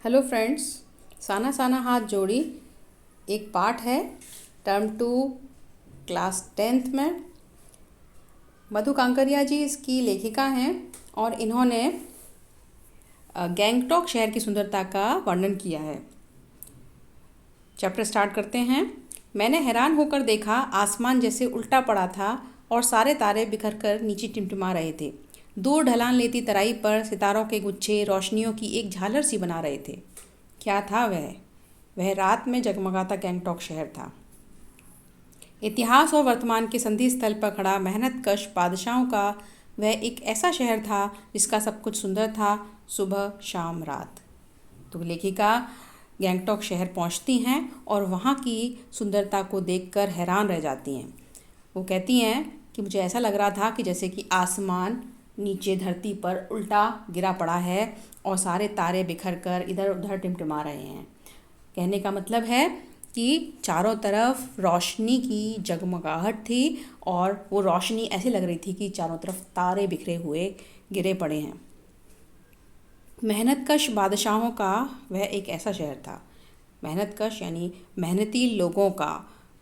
Hello friends, साना साना हाथ जोड़ी एक पार्ट है टर्म 2 क्लास 10th में। मधु कांकरिया जी इसकी लेखिका हैं और इन्होंने गैंगटॉक शहर की सुंदरता का वर्णन किया है। चैप्टर स्टार्ट करते हैं। मैंने हैरान होकर देखा, आसमान जैसे उल्टा पड़ा था और सारे तारे बिखर कर नीचे टिमटिमा रहे थे। दूर ढलान लेती तराई पर सितारों के गुच्छे रोशनियों की एक झालर सी बना रहे थे। क्या था वह रात में जगमगाता गैंगटॉक शहर था। इतिहास और वर्तमान के संधि स्थल पर खड़ा मेहनतकश बादशाहों का वह एक ऐसा शहर था जिसका सब कुछ सुंदर था, सुबह शाम रात। तो लेखिका गैंगटॉक शहर पहुंचती हैं और वहाँ की सुंदरता को देखकर हैरान रह जाती हैं। वो कहती हैं कि मुझे ऐसा लग रहा था कि जैसे कि आसमान नीचे धरती पर उल्टा गिरा पड़ा है और सारे तारे बिखर कर इधर उधर टिमटिमा रहे हैं। कहने का मतलब है कि चारों तरफ रोशनी की जगमगाहट थी और वो रोशनी ऐसी लग रही थी कि चारों तरफ तारे बिखरे हुए गिरे पड़े हैं। मेहनतकश बादशाहों का वह एक ऐसा शहर था। मेहनतकश यानी मेहनती लोगों का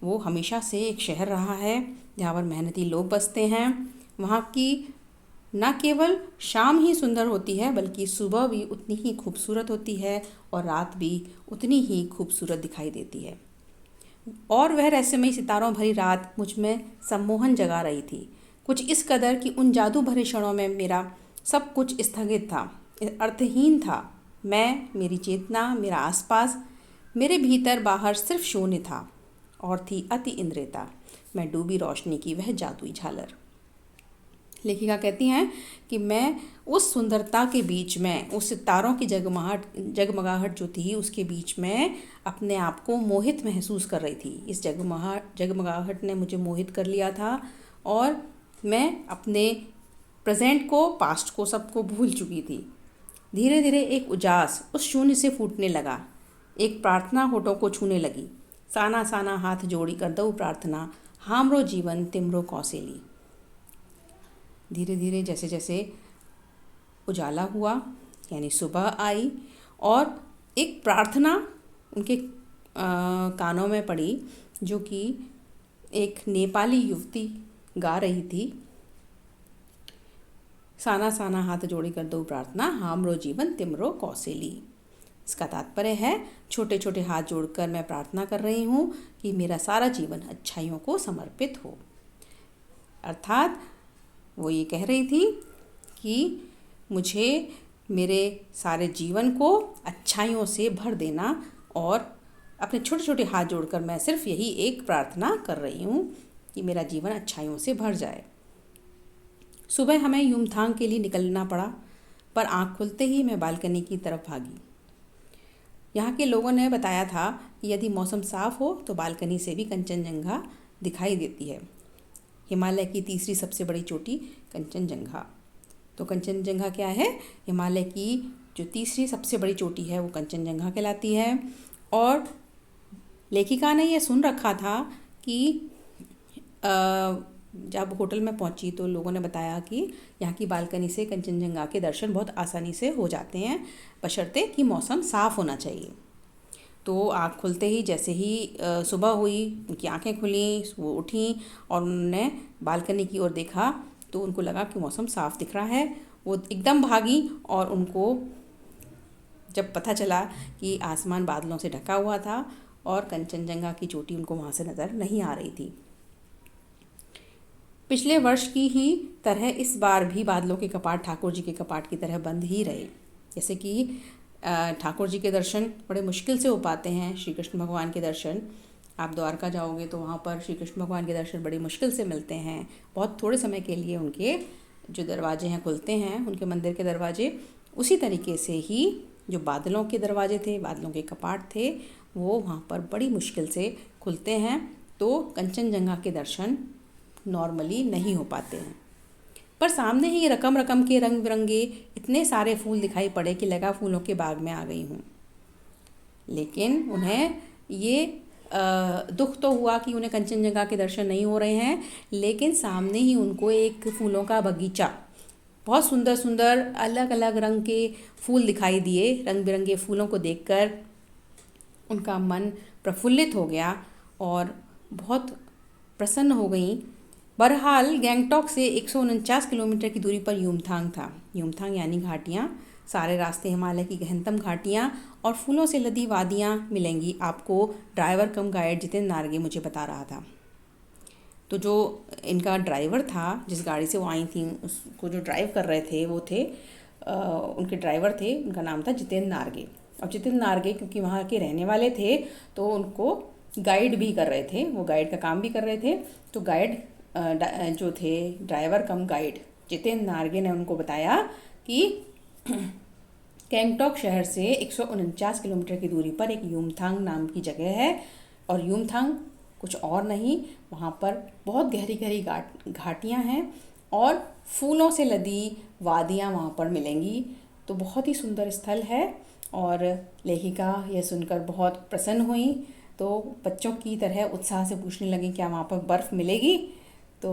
वो हमेशा से एक शहर रहा है जहाँ पर मेहनती लोग बसते हैं। वहाँ की न केवल शाम ही सुंदर होती है बल्कि सुबह भी उतनी ही खूबसूरत होती है और रात भी उतनी ही खूबसूरत दिखाई देती है। और वह रहस्यमयी सितारों भरी रात मुझ में सम्मोहन जगा रही थी, कुछ इस कदर कि उन जादू भरे क्षणों में मेरा सब कुछ स्थगित था, अर्थहीन था। मैं, मेरी चेतना, मेरा आसपास, मेरे भीतर बाहर सिर्फ शून्य था और थी अति इंद्रियता, मैं डूबी रोशनी की वह जादुई झालर। लेखिका कहती हैं कि मैं उस सुंदरता के बीच में, उस सितारों की जगमगाहट जो थी उसके बीच में अपने आप को मोहित महसूस कर रही थी। इस जगमगाहट ने मुझे मोहित कर लिया था और मैं अपने प्रेजेंट को, पास्ट को, सबको भूल चुकी थी। धीरे धीरे एक उजास उस शून्य से फूटने लगा। एक प्रार्थना होठों को छूने लगी। साना साना हाथ जोड़ी कर दऊ प्रार्थना, हामरो जीवन तिमरो कौशेली। धीरे धीरे जैसे जैसे उजाला हुआ यानी सुबह आई और एक प्रार्थना उनके कानों में पड़ी जो कि एक नेपाली युवती गा रही थी। साना साना हाथ जोड़ी कर दो प्रार्थना, हामरो जीवन तिमरो कौशेली। इसका तात्पर्य है, छोटे छोटे हाथ जोड़कर मैं प्रार्थना कर रही हूँ कि मेरा सारा जीवन अच्छाइयों को समर्पित हो। अर्थात वो ये कह रही थी कि मुझे मेरे सारे जीवन को अच्छाइयों से भर देना और अपने छोटे छोटे हाथ जोड़कर मैं सिर्फ यही एक प्रार्थना कर रही हूँ कि मेरा जीवन अच्छाइयों से भर जाए। सुबह हमें युमथांग के लिए निकलना पड़ा, पर आँख खुलते ही मैं बालकनी की तरफ भागी। यहाँ के लोगों ने बताया था कि यदि मौसम साफ़ हो तो बालकनी से भी कंचनजंगा दिखाई देती है। हिमालय की तीसरी सबसे बड़ी चोटी कंचनजंगा। तो कंचनजंगा क्या है? हिमालय की जो तीसरी सबसे बड़ी चोटी है वो कंचनजंगा कहलाती है। और लेखिका ने यह सुन रखा था कि जब होटल में पहुंची तो लोगों ने बताया कि यहाँ की बालकनी से कंचनजंगा के दर्शन बहुत आसानी से हो जाते हैं, बशर्ते कि मौसम साफ़ होना चाहिए। तो आँख खुलते ही जैसे ही सुबह हुई, उनकी आंखें खुलीं, वो उठीं और उन्होंने बालकनी की ओर देखा तो उनको लगा कि मौसम साफ़ दिख रहा है। वो एकदम भागी और उनको जब पता चला कि आसमान बादलों से ढका हुआ था और कंचनजंगा की चोटी उनको वहाँ से नज़र नहीं आ रही थी। पिछले वर्ष की ही तरह इस बार भी बादलों के कपाट ठाकुर जी के कपाट की तरह बंद ही रहे। जैसे कि ठाकुर जी के दर्शन बड़े मुश्किल से हो पाते हैं। श्री कृष्ण भगवान के दर्शन, आप द्वारका जाओगे तो वहाँ पर श्री कृष्ण भगवान के दर्शन बड़ी मुश्किल से मिलते हैं। बहुत थोड़े समय के लिए उनके जो दरवाजे हैं खुलते हैं, उनके मंदिर के दरवाजे। उसी तरीके से ही जो बादलों के दरवाजे थे, बादलों के कपाट थे, वो वहाँ पर बड़ी मुश्किल से खुलते हैं। तो कंचनजंगा के दर्शन नॉर्मली नहीं हो पाते हैं। पर सामने ही रकम रकम के रंग बिरंगे इतने सारे फूल दिखाई पड़े कि लगा फूलों के बाग में आ गई हूँ। लेकिन उन्हें ये दुख तो हुआ कि उन्हें कंचनजंगा के दर्शन नहीं हो रहे हैं, लेकिन सामने ही उनको एक फूलों का बगीचा बहुत सुंदर सुंदर अलग अलग रंग के फूल दिखाई दिए। रंग बिरंगे फूलों को देखकर उनका मन प्रफुल्लित हो गया और बहुत प्रसन्न हो गई। बहरहाल गैंगटॉक से 149 किलोमीटर की दूरी पर युमथांग था। युमथांग यानी घाटियाँ, सारे रास्ते हिमालय की गहनतम घाटियाँ और फूलों से लदी वादियाँ मिलेंगी आपको, ड्राइवर कम गाइड जितेंद्र नारगे मुझे बता रहा था। तो जो इनका ड्राइवर था, जिस गाड़ी से वो आई थी, उसको जो ड्राइव कर रहे थे वो थे उनके ड्राइवर थे, उनका नाम था जितेंद्र नारगे। और जितेंद्र नारगे क्योंकि वहाँ के रहने वाले थे तो उनको गाइड भी कर रहे थे, वो गाइड का काम भी कर रहे थे। तो गाइड जो थे, ड्राइवर कम गाइड जितेंद्र नारगे ने उनको बताया कि गैंगटॉक शहर से 149 किलोमीटर की दूरी पर एक युमथांग नाम की जगह है। और युमथांग कुछ और नहीं, वहाँ पर बहुत गहरी गहरी घाटियाँ हैं और फूलों से लदी वादियाँ वहाँ पर मिलेंगी। तो बहुत ही सुंदर स्थल है। और लेखिका यह सुनकर बहुत प्रसन्न हुई, तो बच्चों की तरह उत्साह से पूछने लगी क्या वहाँ पर बर्फ़ मिलेगी। तो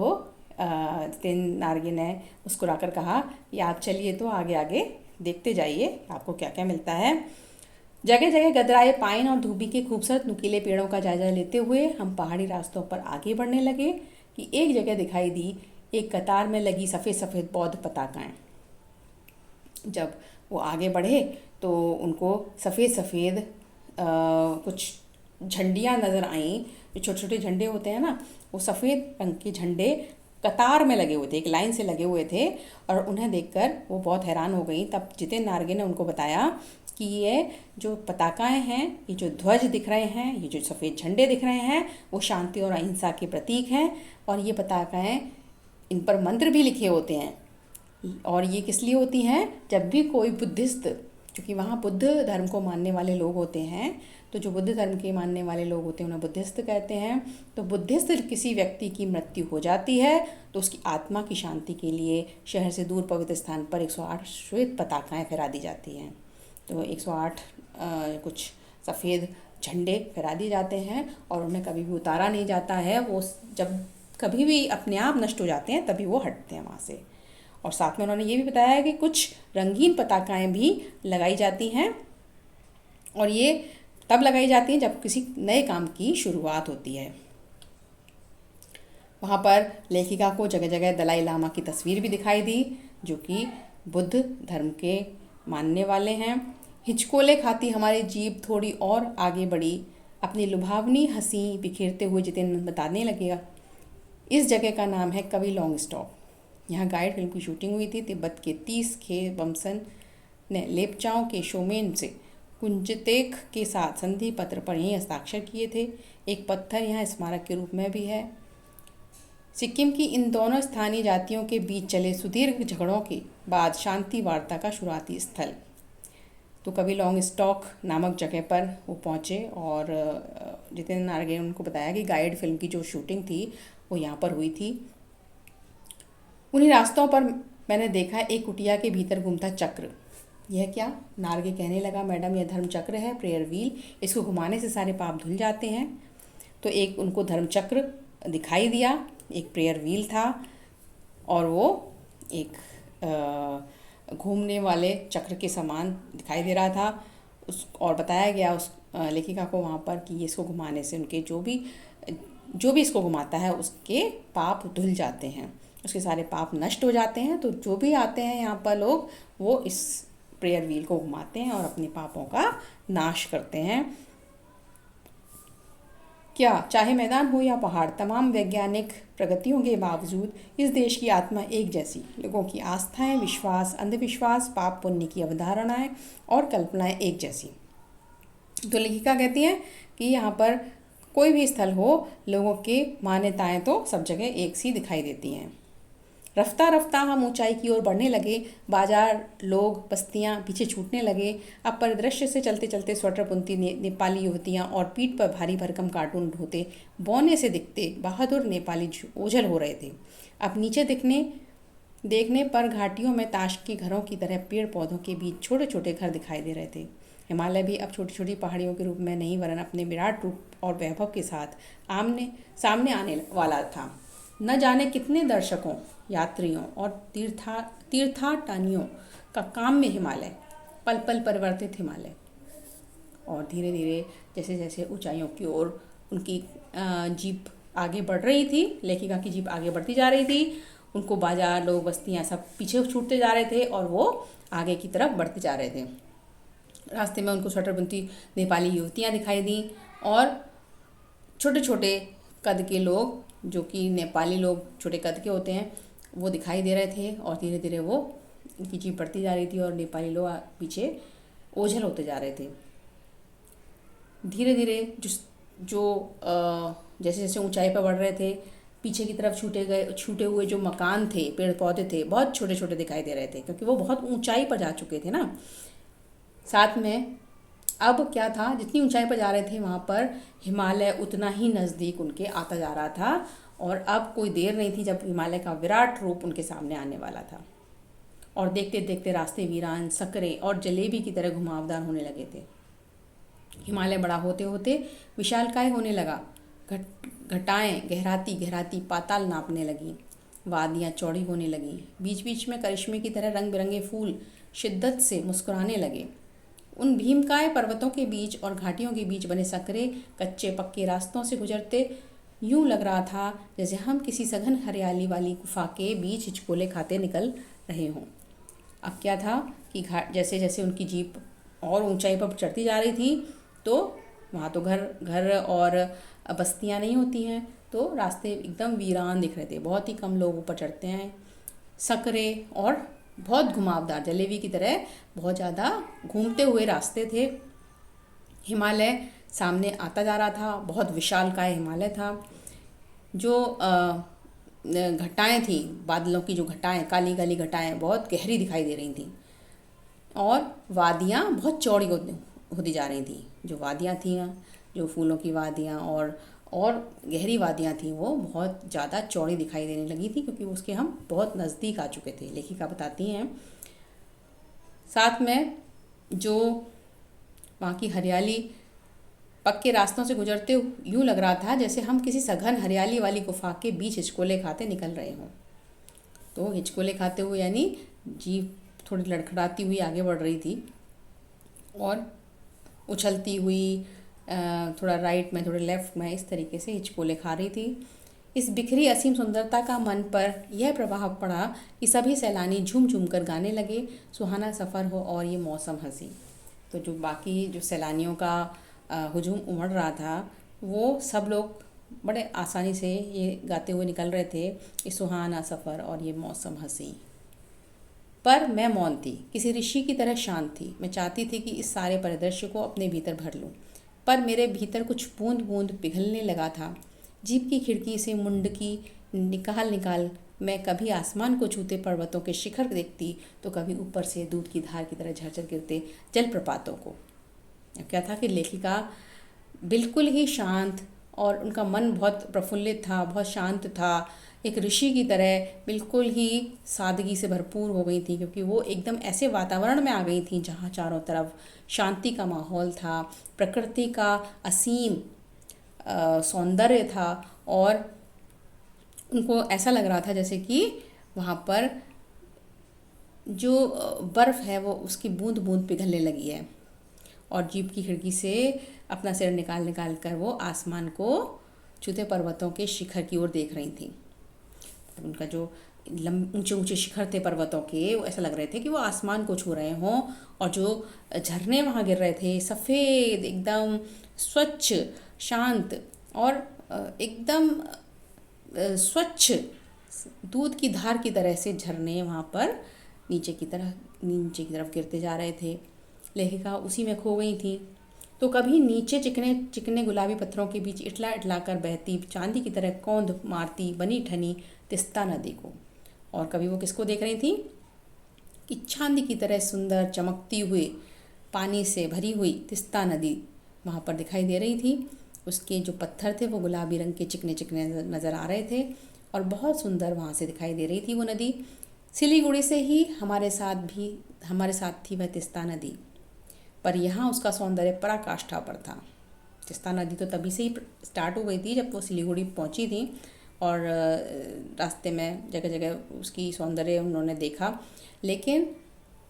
जितेंद्र नारगे ने मुस्कुराकर कहा कि आप चलिए तो आगे आगे देखते जाइए आपको क्या क्या मिलता है। जगह जगह गदराए पाइन और धूबी के खूबसूरत नुकीले पेड़ों का जायजा लेते हुए हम पहाड़ी रास्तों पर आगे बढ़ने लगे कि एक जगह दिखाई दी एक कतार में लगी सफ़ेद सफ़ेद बौद्ध पताकाएं। जब वो आगे बढ़े तो उनको सफ़ेद सफ़ेद कुछ झंडियाँ नज़र आईं। जो छोटे छोटे झंडे होते हैं ना, वो सफ़ेद रंग के झंडे कतार में लगे हुए थे, एक लाइन से लगे हुए थे। और उन्हें देखकर वो बहुत हैरान हो गई। तब जितेंद्र नारगे ने उनको बताया कि ये जो पताकाएं हैं, ये जो ध्वज दिख रहे हैं, ये जो सफ़ेद झंडे दिख रहे हैं, वो शांति और अहिंसा के प्रतीक हैं। और ये पताकाएं, इन पर मंत्र भी लिखे होते हैं। और ये किस लिए होती हैं? जब भी कोई बुद्धिस्ट, क्योंकि वहाँ बुद्ध धर्म को मानने वाले लोग होते हैं, तो जो बुद्ध धर्म के मानने वाले लोग होते हैं उन्हें बुद्धिस्ट कहते हैं। तो बुद्धिस्ट किसी व्यक्ति की मृत्यु हो जाती है तो उसकी आत्मा की शांति के लिए शहर से दूर पवित्र स्थान पर 108 श्वेत पताकाएं फहरा दी जाती हैं। तो 108 कुछ सफ़ेद झंडे फहरा दिए जाते हैं और उन्हें कभी भी उतारा नहीं जाता है। वो जब कभी भी अपने आप नष्ट हो जाते हैं तभी वो हटते हैं वहाँ से। और साथ में उन्होंने ये भी बताया है कि कुछ रंगीन पताकाएं भी लगाई जाती हैं और ये तब लगाई जाती हैं जब किसी नए काम की शुरुआत होती है। वहाँ पर लेखिका को जगह जगह दलाई लामा की तस्वीर भी दिखाई दी, जो कि बुद्ध धर्म के मानने वाले हैं। हिचकोले खाती हमारी जीभ थोड़ी और आगे बढ़ी, अपनी लुभावनी हंसी बिखेरते हुए जितेंद्र बताने लगेगा, इस जगह का नाम है कवि लॉन्ग स्टॉप। यहाँ गाइड फिल्म की शूटिंग हुई थी। तिब्बत के 30 खे बमसन ने लेपचाओं के शोमेन से कुंजतेक के साथ संधि पत्र पर यहीं हस्ताक्षर किए थे। एक पत्थर यहाँ स्मारक के रूप में भी है। सिक्किम की इन दोनों स्थानीय जातियों के बीच चले सुदीर्घ झगड़ों के बाद शांति वार्ता का शुरुआती स्थल। तो कवि लॉन्ग स्टॉक नामक जगह पर वो पहुँचे और जितेंद्र नारगे ने उनको बताया कि गाइड फिल्म की जो शूटिंग थी वो यहाँ पर हुई थी। उन्हीं रास्तों पर मैंने देखा एक कुटिया के भीतर घूमता चक्र। यह क्या? नारगे कहने लगा, मैडम यह धर्म चक्र है, प्रेयर व्हील। इसको घुमाने से सारे पाप धुल जाते हैं। तो एक उनको धर्म चक्र दिखाई दिया, एक प्रेयर व्हील था और वो एक घूमने वाले चक्र के समान दिखाई दे रहा था। उस और बताया गया उस लेखिका को वहाँ पर कि इसको घुमाने से उनके जो भी इसको घुमाता है उसके पाप धुल जाते हैं, उसके सारे पाप नष्ट हो जाते हैं। तो जो भी आते हैं यहाँ पर लोग, वो इस प्रेयर व्हील को घुमाते हैं और अपने पापों का नाश करते हैं। क्या चाहे मैदान हो या पहाड़, तमाम वैज्ञानिक प्रगतियों के बावजूद इस देश की आत्मा एक जैसी। लोगों की आस्थाएं, विश्वास, अंधविश्वास, पाप पुण्य की अवधारणाएं और कल्पनाएं एक जैसी। तो लेखिका कहती हैं कि यहाँ पर कोई भी स्थल हो, लोगों की मान्यताएं तो सब जगह एक सी दिखाई देती हैं। रफ्ता रफ्ता हम ऊंचाई की ओर बढ़ने लगे। बाजार, लोग, बस्तियां पीछे छूटने लगे। अब परिदृश्य से चलते चलते स्वेटर बुनती नेपाली युवतियां और पीठ पर भारी भरकम कार्टून ढोते बौने से दिखते बहादुर नेपाली ओझल हो रहे थे। अब नीचे देखने पर घाटियों में ताश के घरों की तरह पेड़ पौधों के बीच छोटे छोटे घर दिखाई दे रहे थे। हिमालय भी अब छोटी छोटी पहाड़ियों के रूप में नहीं, वरन अपने विराट रूप और वैभव के साथ आमने सामने आने वाला था। न जाने कितने दर्शकों, यात्रियों और तीर्थाटनियों का काम में हिमालय, पल पल परिवर्तित हिमालय। और धीरे धीरे जैसे जैसे ऊंचाइयों की ओर उनकी जीप आगे बढ़ रही थी, लेखिका की जीप आगे बढ़ती जा रही थी, उनको बाजार, लोग, बस्तियाँ सब पीछे छूटते जा रहे थे और वो आगे की तरफ बढ़ते जा रहे थे। रास्ते में उनको स्वेटर बुनती नेपाली युवतियाँ दिखाई दी और छोटे छोटे कद के लोग, जो कि नेपाली लोग छोटे कद के होते हैं, वो दिखाई दे रहे थे। और धीरे धीरे वो उनकी जीप बढ़ती जा रही थी और नेपाली लोग पीछे ओझल होते जा रहे थे। धीरे धीरे जैसे जैसे ऊंचाई पर बढ़ रहे थे, पीछे की तरफ छूटे हुए जो मकान थे, पेड़ पौधे थे, बहुत छोटे छोटे दिखाई दे रहे थे, क्योंकि वो बहुत ऊंचाई पर जा चुके थे ना। साथ में अब क्या था, जितनी ऊंचाई पर जा रहे थे वहाँ पर हिमालय उतना ही नज़दीक उनके आता जा रहा था। और अब कोई देर नहीं थी जब हिमालय का विराट रूप उनके सामने आने वाला था। और देखते देखते रास्ते वीरान, सकरे और जलेबी की तरह घुमावदार होने लगे थे। हिमालय बड़ा होते होते विशालकाय होने लगा। घटाएं गहराती गहराती पाताल नापने लगी, वादियाँ चौड़ी होने लगीं, बीच बीच में करिश्मे की तरह रंग बिरंगे फूल शिद्दत से मुस्कुराने लगे। उन भीमकाय पर्वतों के बीच और घाटियों के बीच बने सकरे कच्चे पक्के रास्तों से गुजरते यूं लग रहा था जैसे हम किसी सघन हरियाली वाली गुफा के बीच हिचकोले खाते निकल रहे हों। अब क्या था कि जैसे जैसे उनकी जीप और ऊंचाई पर चढ़ती जा रही थी, तो वहाँ तो घर और बस्तियाँ नहीं होती हैं, तो रास्ते एकदम वीरान दिख रहे थे। बहुत ही कम लोग ऊपर चढ़ते हैं। सकरे और बहुत घुमावदार, जलेबी की तरह बहुत ज़्यादा घूमते हुए रास्ते थे। हिमालय सामने आता जा रहा था, बहुत विशालकाय हिमालय था। जो घटाएं थी, बादलों की जो घटाएं, काली काली घटाएं बहुत गहरी दिखाई दे रही थी। और वादियाँ बहुत चौड़ी होती जा रही थी। जो वादियाँ थी, जो फूलों की वादियाँ और गहरी वादियाँ थी, वो बहुत ज़्यादा चौड़ी दिखाई देने लगी थी, क्योंकि उसके हम बहुत नज़दीक आ चुके थे, लेखिका बताती हैं। साथ में जो वहाँ की हरियाली, पक्के रास्तों से गुजरते यूँ लग रहा था जैसे हम किसी सघन हरियाली वाली गुफा के बीच हिचकोले खाते निकल रहे हों। तो हिचकोले खाते हुए यानी जीप थोड़ी लड़खड़ाती हुई आगे बढ़ रही थी और उछलती हुई, थोड़ा राइट में थोड़ा लेफ़्ट में, इस तरीके से हिचकोले खा रही थी। इस बिखरी असीम सुंदरता का मन पर यह प्रभाव पड़ा कि सभी सैलानी झूम झूम कर गाने लगे, सुहाना सफ़र हो और ये मौसम हंसी। तो जो बाकी जो सैलानियों का हुजूम उमड़ रहा था, वो सब लोग बड़े आसानी से ये गाते हुए निकल रहे थे, ये सुहाना सफ़र और ये मौसम हंसी। पर मैं मौन थी, किसी ऋषि की तरह शांत थी। मैं चाहती थी कि इस सारे परिदृश्य को अपने भीतर भर लूं, पर मेरे भीतर कुछ बूंद बूंद पिघलने लगा था। जीप की खिड़की से मुंडकी निकाल निकाल मैं कभी आसमान को छूते पर्वतों के शिखर देखती, तो कभी ऊपर से दूध की धार की तरह झरझर गिरते जलप्रपातों को। अब क्या था कि लेखिका बिल्कुल ही शांत, और उनका मन बहुत प्रफुल्लित था, बहुत शांत था, एक ऋषि की तरह बिल्कुल ही सादगी से भरपूर हो गई थी, क्योंकि वो एकदम ऐसे वातावरण में आ गई थी जहाँ चारों तरफ शांति का माहौल था, प्रकृति का असीम सौंदर्य था। और उनको ऐसा लग रहा था जैसे कि वहाँ पर जो बर्फ़ है वो उसकी बूंद बूंद पिघलने लगी है। और जीप की खिड़की से अपना सिर निकाल निकाल कर वो आसमान को छूते पर्वतों के शिखर की ओर देख रही थी। उनका जो ऊंचे ऊंचे शिखर थे पर्वतों के, वो ऐसा लग रहे थे कि वो आसमान को छू रहे हों। और जो झरने वहाँ गिर रहे थे, सफ़ेद, एकदम स्वच्छ, शांत और एकदम स्वच्छ दूध की धार की तरह से झरने वहाँ पर नीचे की तरफ गिरते जा रहे थे। लेखिका उसी में खो गई थी। तो कभी नीचे चिकने चिकने गुलाबी पत्थरों के बीच इटला इटला कर बहती चांदी की तरह कौंध मारती बनी ठनी तिस्ता नदी को, और कभी वो किसको देख रही थी कि चांदी की तरह सुंदर चमकती हुई पानी से भरी हुई तिस्ता नदी वहाँ पर दिखाई दे रही थी। उसके जो पत्थर थे वो गुलाबी रंग के चिकने चिकने नज़र आ रहे थे और बहुत सुंदर वहाँ से दिखाई दे रही थी वो नदी। सिलीगुड़ी से ही हमारे साथ थी वह तिस्ता नदी, पर यहाँ उसका सौंदर्य पराकाष्ठा पर था। तिस्ता नदी तो तभी से ही स्टार्ट हो गई थी जब वो सिलीगुड़ी पहुँची थी, और रास्ते में जगह जगह उसकी सौंदर्य उन्होंने देखा। लेकिन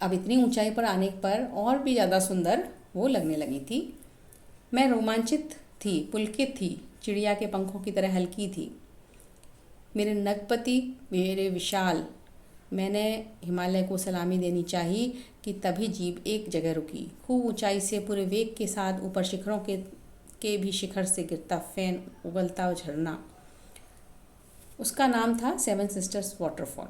अब इतनी ऊंचाई पर आने पर और भी ज़्यादा सुंदर वो लगने लगी थी। मैं रोमांचित थी, पुलकित थी, चिड़िया के पंखों की तरह हल्की थी। मेरे नगपति, मेरे विशाल, मैंने हिमालय को सलामी देनी चाहिए कि तभी जीप एक जगह रुकी। खूब ऊंचाई से पूरे वेग के साथ ऊपर शिखरों के भी शिखर से गिरता फैन, उगलता झरना, उसका नाम था सेवन सिस्टर्स वाटरफॉल।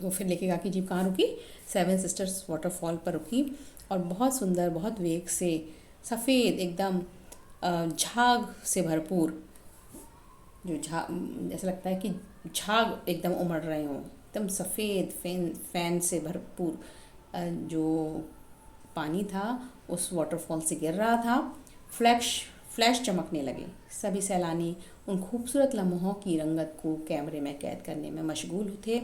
तो फिर लेके की जीप कहाँ रुकी? सेवन सिस्टर्स वाटरफॉल पर रुकी और बहुत सुंदर, बहुत वेग से, सफ़ेद एकदम झाग से भरपूर, जो ऐसा लगता है कि झाग एकदम उमड़ रहे हों, एकदम सफ़ेद फैन से भरपूर जो पानी था उस वाटरफॉल से गिर रहा था। फ्लैश चमकने लगे। सभी सैलानी उन खूबसूरत लम्हों की रंगत को कैमरे में कैद करने में मशगूल थे।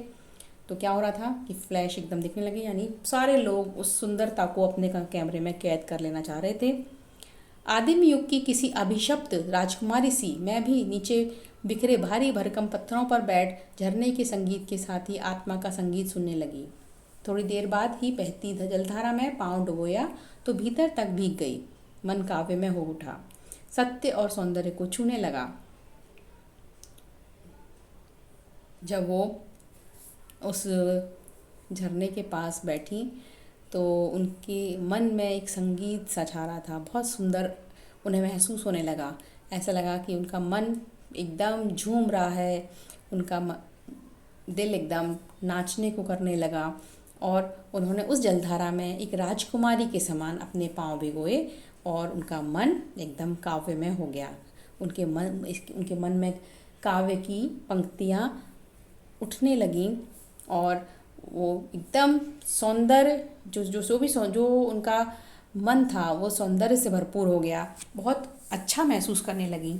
तो क्या हो रहा था कि फ्लैश एकदम दिखने लगे, यानी सारे लोग उस सुंदरता को अपने कैमरे में कैद कर लेना चाह रहे थे। आदिम युग की किसी अभिशप्त राजकुमारी सी मैं भी नीचे बिखरे भारी भरकम पत्थरों पर बैठ झरने के संगीत के साथ ही आत्मा का संगीत सुनने लगी। थोड़ी देर बाद ही बहती जलधारा में पांव डुबोया तो भीतर तक भीग गई। मन काव्य में हो उठा, सत्य और सौंदर्य को छूने लगा। जब वो उस झरने के पास बैठी तो उनके मन में एक संगीत सा छा रहा था, बहुत सुंदर उन्हें महसूस होने लगा। ऐसा लगा कि उनका मन एकदम झूम रहा है, उनका दिल एकदम नाचने को करने लगा और उन्होंने उस जलधारा में एक राजकुमारी के समान अपने पांव भिगोए और उनका मन एकदम काव्य में हो गया। उनके मन में काव्य की पंक्तियाँ उठने लगीं और वो एकदम सौंदर्य जो उनका मन था वो सौंदर्य से भरपूर हो गया। बहुत अच्छा महसूस करने लगी।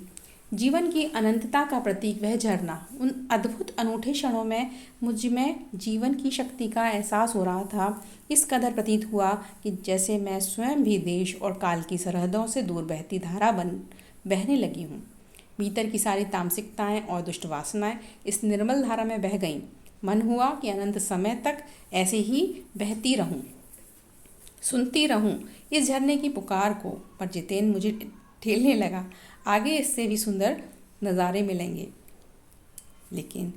जीवन की अनंतता का प्रतीक वह झरना, उन अद्भुत अनूठे क्षणों में मुझ में जीवन की शक्ति का एहसास हो रहा था। इस कदर प्रतीत हुआ कि जैसे मैं स्वयं भी देश और काल की सरहदों से दूर बहती धारा बहने लगी हूँ। भीतर की सारी तामसिकताएं और दुष्ट वासनाएं इस निर्मल धारा में बह गईं। मन हुआ कि अनंत समय तक ऐसे ही बहती रहूं, सुनती रहूं इस झरने की पुकार को। पर जितेन मुझे ठेलने लगा, आगे इससे भी सुंदर नज़ारे मिलेंगे। लेकिन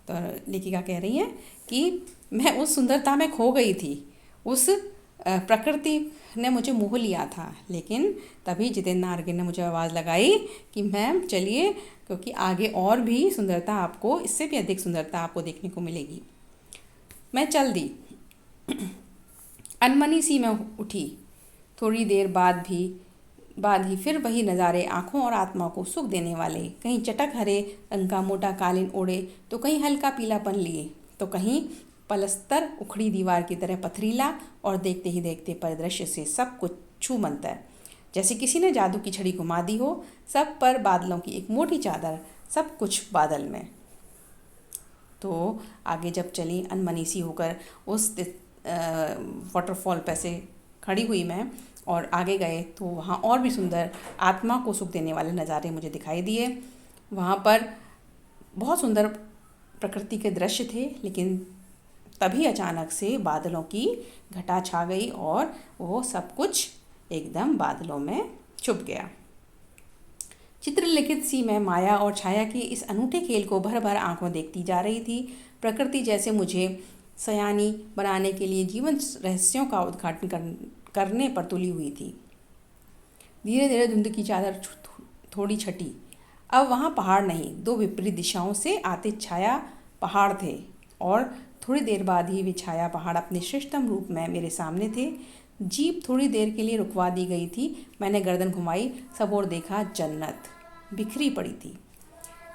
तो लेखिका कह रही हैं कि मैं उस सुंदरता में खो गई थी, उस प्रकृति ने मुझे मोह लिया था। लेकिन तभी जितेन नारगे ने मुझे आवाज़ लगाई कि मैम चलिए, क्योंकि आगे और भी सुंदरता आपको, इससे भी अधिक सुंदरता आपको देखने को मिलेगी। मैं चल दी। अनमनी सी मैं उठी। थोड़ी देर बाद ही फिर वही नज़ारे आँखों और आत्मा को सुख देने वाले, कहीं चटक हरे रंग का मोटा कालीन ओढ़े तो कहीं हल्का पीलापन लिए तो कहीं पलस्तर उखड़ी दीवार की तरह पथरीला, और देखते ही देखते परिदृश्य से सब कुछ छू मंतर, जैसे किसी ने जादू की छड़ी घुमा दी हो। सब पर बादलों की एक मोटी चादर, सब कुछ बादल में। तो आगे जब चली अनमनी सी होकर उस वाटरफॉल पे से खड़ी हुई मैं और आगे गए तो वहाँ और भी सुंदर आत्मा को सुख देने वाले नज़ारे मुझे दिखाई दिए। वहाँ पर बहुत सुंदर प्रकृति के दृश्य थे, लेकिन तभी अचानक से बादलों की घटा छा गई और वो सब कुछ एकदम बादलों में छुप गया। चित्रलिखित सी मैं माया और छाया के इस अनूठे खेल को भर भर आंखों देखती जा रही थी। प्रकृति जैसे मुझे सयानी बनाने के लिए जीवन रहस्यों का उद्घाटन करने पर तुली हुई थी। धीरे धीरे धुंध की चादर थोड़ी छटी। अब वहाँ पहाड़ नहीं, दो विपरीत दिशाओं से आते छाया पहाड़ थे और थोड़ी देर बाद ही वे छाया पहाड़ अपने श्रेष्ठतम रूप में मेरे सामने थे। जीप थोड़ी देर के लिए रुकवा दी गई थी। मैंने गर्दन घुमाई, सब और देखा जन्नत बिखरी पड़ी थी।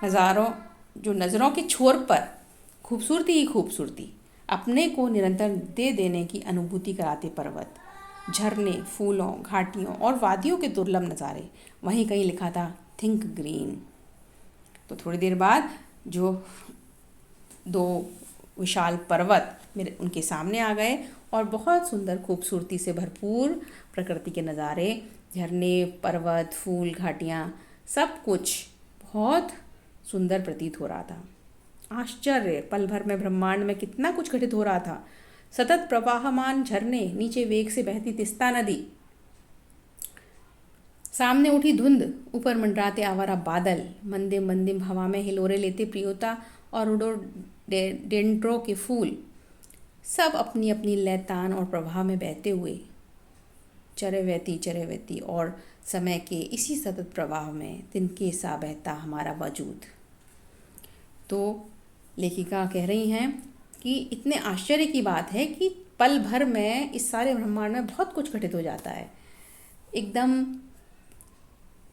नज़रों के छोर पर खूबसूरती ही खूबसूरती, अपने को निरंतर दे देने की अनुभूति कराते पर्वत, झरने, फूलों, घाटियों और वादियों के दुर्लभ नज़ारे। वहीं कहीं लिखा था थिंक ग्रीन। तो थोड़ी देर बाद जो दो विशाल पर्वत मेरे उनके सामने आ गए और बहुत सुंदर खूबसूरती से भरपूर प्रकृति के नज़ारे, झरने, पर्वत, फूल, घाटियाँ, सब कुछ बहुत सुंदर प्रतीत हो रहा था। आश्चर्य! पल भर में ब्रह्मांड में कितना कुछ घटित हो रहा था। सतत प्रवाहमान झरने, नीचे वेग से बहती तिस्ता नदी, सामने उठी धुंध, ऊपर मंडराते आवारा बादल, मंदिम मंदिम हवा में हिलोरे लेते प्रियोता और रोडोडेंड्रो के फूल, सब अपनी अपनी लयतान और प्रवाह में बहते हुए चरैवेती और समय के इसी सतत प्रवाह में तिनके सा बहता हमारा वजूद। तो लेखिका कह रही हैं कि इतने आश्चर्य की बात है कि पल भर में इस सारे ब्रह्मांड में बहुत कुछ घटित हो जाता है। एकदम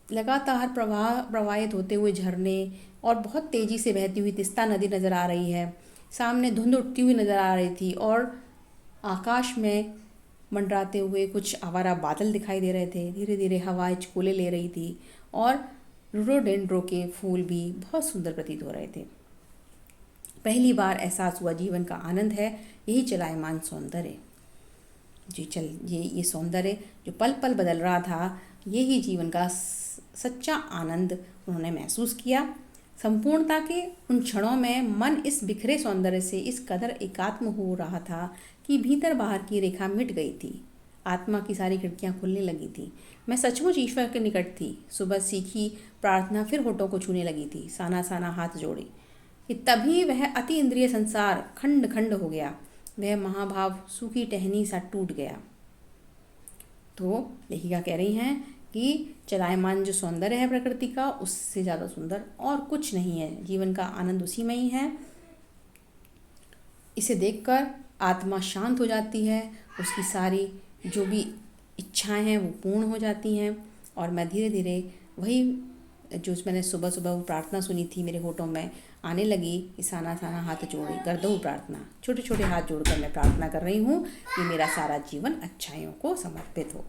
लगातार प्रवाहित होते हुए झरने और बहुत तेज़ी से बहती हुई तिस्ता नदी नज़र आ रही है। सामने धुंध उठती हुई नज़र आ रही थी और आकाश में मंडराते हुए कुछ आवारा बादल दिखाई दे रहे थे। धीरे धीरे हवा झकोले ले रही थी और रोडोडेंड्रो के फूल भी बहुत सुंदर प्रतीत हो रहे थे। पहली बार एहसास हुआ जीवन का आनंद है यही चलायमान सौंदर्य। ये सौंदर्य जो पल पल बदल रहा था, यही जीवन का सच्चा आनंद उन्होंने महसूस किया। संपूर्णता के उन क्षणों में मन इस बिखरे सौंदर्य से इस कदर एकात्म हो रहा था कि भीतर बाहर की रेखा मिट गई थी। आत्मा की सारी खिड़कियां खुलने लगी थी। मैं सचमुच ईश्वर के निकट थी। सुबह सीखी प्रार्थना फिर होठों को छूने लगी थी। साना साना हाथ जोड़े कि तभी वह अति इंद्रिय संसार खंड खंड हो गया। वह महाभाव सूखी टहनी सा टूट गया। तो लेखिका कह रही हैं कि चलायमान जो सौंदर्य है प्रकृति का, उससे ज़्यादा सुंदर और कुछ नहीं है। जीवन का आनंद उसी में ही है। इसे देखकर आत्मा शांत हो जाती है, उसकी सारी जो भी इच्छाएं हैं वो पूर्ण हो जाती हैं। और मैं धीरे धीरे वही जो मैंने सुबह सुबह वो प्रार्थना सुनी थी मेरे होठों में आने लगी कि साना साना हाथ जोड़े कर दो प्रार्थना। छोटे छोटे हाथ जोड़कर मैं प्रार्थना कर रही हूँ कि मेरा सारा जीवन अच्छाइयों को समर्पित हो।